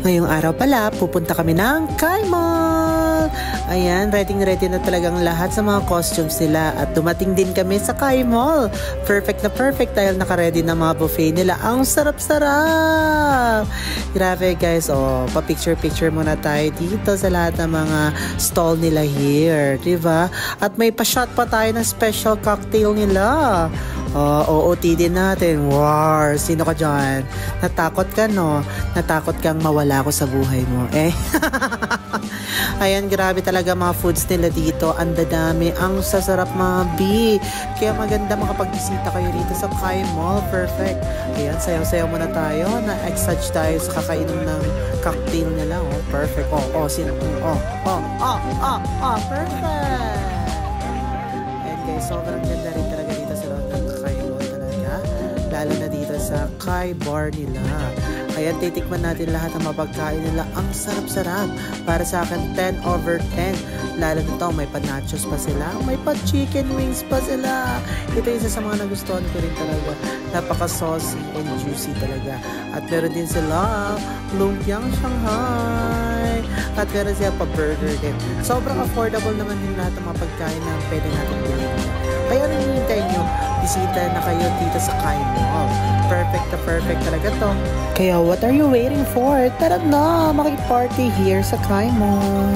Ngayong araw pala, pupunta kami ng Kai Mall. Ayan, ready na talagang lahat sa mga costumes nila. At dumating din kami sa Kai Mall. Perfect na perfect dahil naka-ready na mga buffet nila. Ang sarap-sarap! Grabe guys, pa-picture-picture muna tayo dito sa lahat ng mga stall nila here. Diba? At may pa-shot pa tayo ng special cocktail nila. OOTD natin. Wow! Sino ka dyan? Natakot ka, no? Natakot kang mawala ko sa buhay mo. Ayan, grabe talaga mga foods nila dito. Ang dadami. Ang sasarap mga B. Kaya maganda makapagbisita kayo rito sa Kai Mall. Perfect. Ayan, sayaw-sayaw muna tayo. Na-exage tayo sa kakainom ng cocktail nila. Perfect. Sino? Perfect. Ayan guys, sobrang ganda rin talaga dito sa loob ng Kai Mall talaga. Lalo na dito sa Kai Bar nila. Ayan, titikman natin lahat ng mapagkain nila. Ang sarap-sarap. Para sa akin, 10/10. Lalo na ito, may pa-nachos pa sila. May pa-chicken wings pa sila. Ito isa sa mga nagustuhan ko rin talaga. Napaka-saucy and juicy talaga. At meron din sila lumpiang Shanghai. At meron sila pa-burger din. Sobrang affordable naman din lahat ng mga pagkain na pwede natin bilhin. Kaya nangyintay nyo, bisita na kayo dito sa Kai Mall. Perfect na perfect talaga to. Kaya what are you waiting for? Tara na, makiparte here sa Kai Mall.